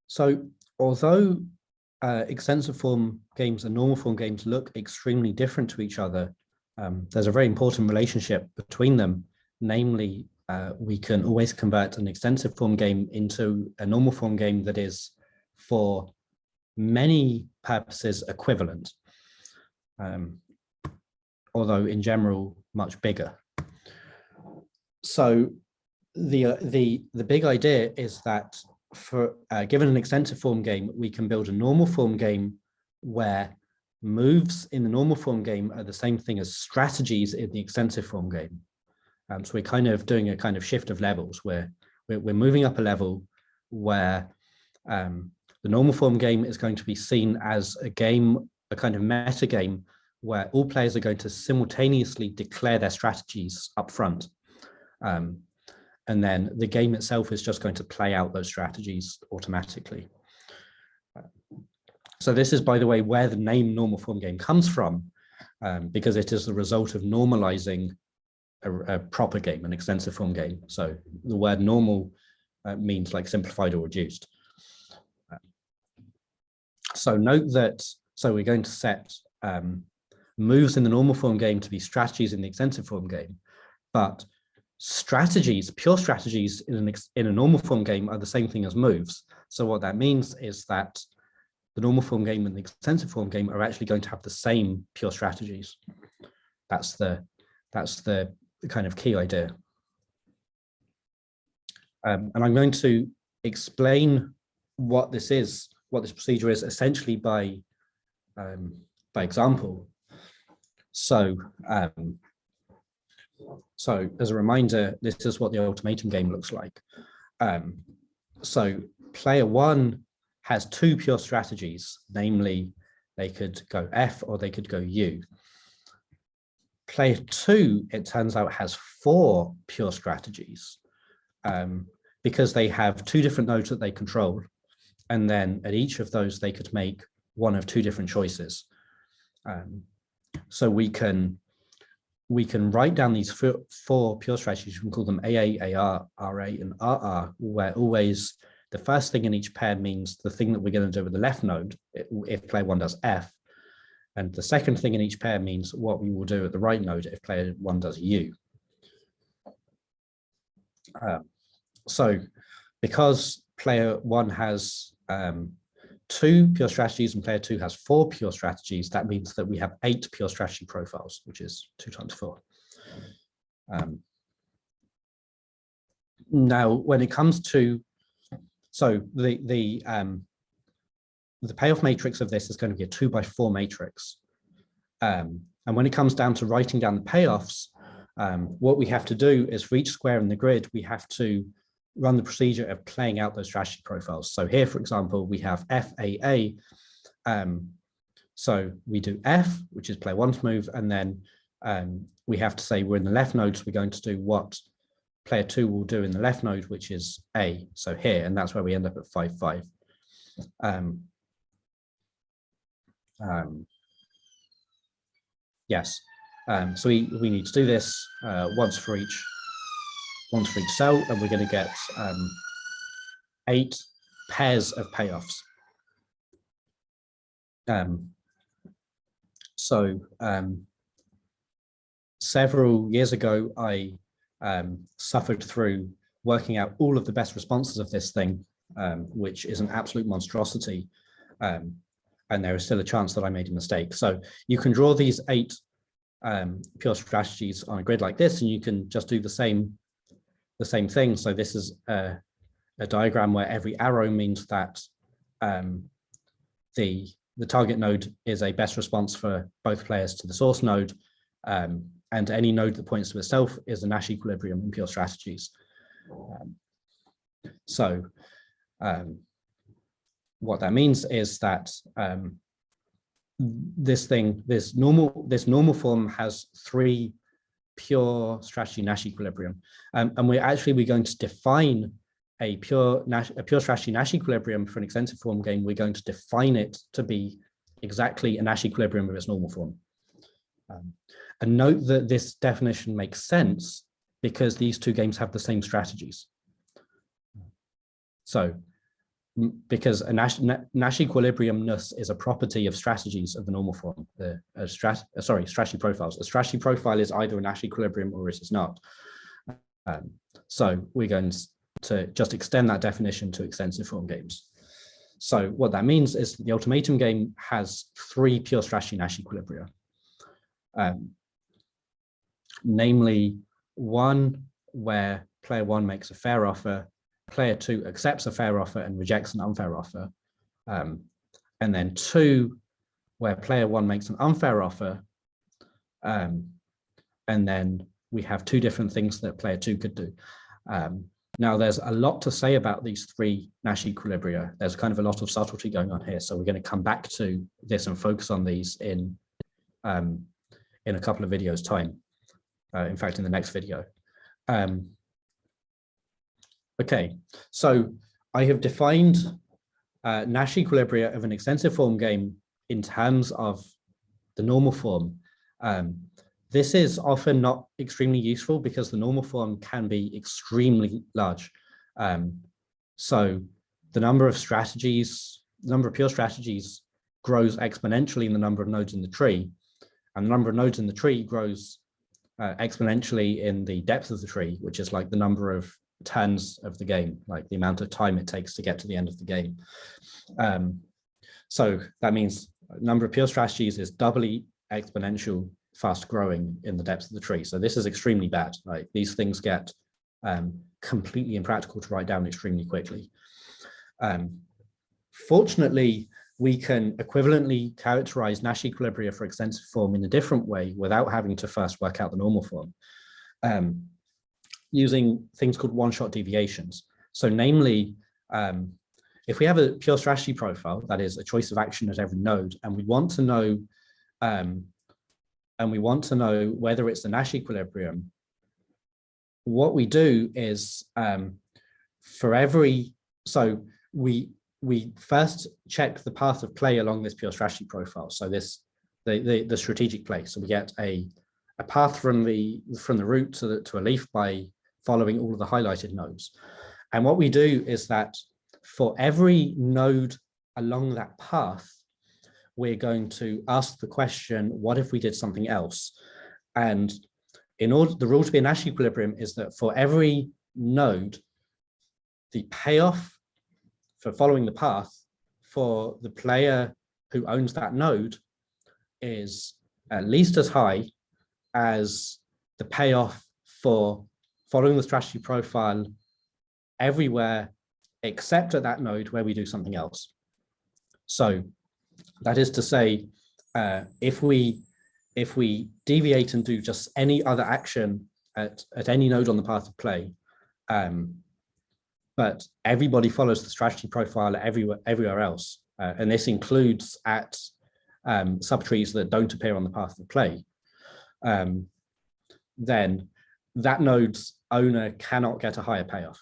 So although extensive form games and normal form games look extremely different to each other, there's a very important relationship between them. Namely, we can always convert an extensive form game into a normal form game that is, for many purposes, equivalent, although in general much bigger. So the big idea is that for given an extensive form game, we can build a normal form game where moves in the normal form game are the same thing as strategies in the extensive form game. So we're kind of doing a kind of shift of levels where we're moving up a level where the normal form game is going to be seen as a game, a kind of meta game, where all players are going to simultaneously declare their strategies up front. And then the game itself is just going to play out those strategies automatically. So this is, by the way, where the name normal form game comes from, because it is the result of normalizing a proper game, an extensive form game. So the word normal means like simplified or reduced. So note that, so we're going to set moves in the normal form game to be strategies in the extensive form game, but strategies, pure strategies in a normal form game are the same thing as moves. So what that means is that the normal form game and the extensive form game are actually going to have the same pure strategies. That's the kind of key idea. And I'm going to explain what this is, what this procedure is, essentially by example. So as a reminder, this is what the Ultimatum game looks like. So player one has two pure strategies, namely they could go F or they could go U. Player two, it turns out, has four pure strategies because they have two different nodes that they control. And then at each of those, they could make one of two different choices. So we can write down these four pure strategies. We can call them AA, AR, RA, and RR, where always the first thing in each pair means the thing that we're going to do with the left node if player one does F. And the second thing in each pair means what we will do at the right node if player one does U. So because player one has two pure strategies and player two has four pure strategies, that means that we have 8 pure strategy profiles, which is 2 times 4. Now, when it comes to, so the payoff matrix of this is going to be a 2x4 matrix. And when it comes down to writing down the payoffs, what we have to do is for each square in the grid, we have to run the procedure of playing out those strategy profiles. So here, for example, we have FAA. So we do F, which is player one's move, and then we have to say we're in the left node, so we're going to do what player two will do in the left node, which is A, so here, and that's where we end up at 5-5. Yes, so we need to do this once for each cell, and we're going to get 8 pairs of payoffs. Several years ago, I suffered through working out all of the best responses of this thing, which is an absolute monstrosity. And there is still a chance that I made a mistake. So you can draw these 8 pure strategies on a grid like this, and you can just do the same thing. So this is a diagram where every arrow means that the target node is a best response for both players to the source node, and any node that points to itself is a Nash equilibrium in pure strategies. What that means is that this normal form has 3 pure strategy Nash equilibrium, and we're going to define a pure strategy Nash equilibrium for an extensive form game. We're going to define it to be exactly a Nash equilibrium of its normal form. And note that this definition makes sense because these two games have the same strategies. So because a Nash equilibriumness is a property of strategies of the normal form, strategy profiles. A strategy profile is either a Nash equilibrium or it is not. So we're going to just extend that definition to extensive form games. So what that means is that the Ultimatum game has 3 pure strategy Nash equilibria. Namely, one where player 1 makes a fair offer, player 2 accepts a fair offer and rejects an unfair offer, and then 2 where player 1 makes an unfair offer, and then we have 2 different things that player 2 could do. Now, there's a lot to say about these 3 Nash equilibria. There's kind of a lot of subtlety going on here, so we're going to come back to this and focus on these in a couple of videos' time. In fact, in the next video. Okay, so I have defined Nash equilibria of an extensive form game in terms of the normal form. This is often not extremely useful because the normal form can be extremely large. So the number of pure strategies grows exponentially in the number of nodes in the tree, and the number of nodes in the tree grows exponentially in the depth of the tree, which is like the number of turns of the game, like the amount of time it takes to get to the end of the game. So that means number of pure strategies is doubly exponential fast growing in the depth of the tree. So this is extremely bad. Like these things get completely impractical to write down extremely quickly. Fortunately, we can equivalently characterize Nash equilibria for extensive form in a different way without having to first work out the normal form, using things called one-shot deviations. So namely, if we have a pure strategy profile, that is a choice of action at every node, and we want to know whether it's the Nash equilibrium, what we do is we first check the path of play along this pure strategy profile. So the strategic play. So we get a path from the root to a leaf by following all of the highlighted nodes. And what we do is that for every node along that path, we're going to ask the question, what if we did something else? And in order, the rule to be a Nash equilibrium is that for every node, the payoff for following the path for the player who owns that node is at least as high as the payoff for following the strategy profile everywhere except at that node where we do something else. So that is to say, if we deviate and do just any other action at any node on the path of play, but everybody follows the strategy profile everywhere else, and this includes at subtrees that don't appear on the path of play, then that node's owner cannot get a higher payoff.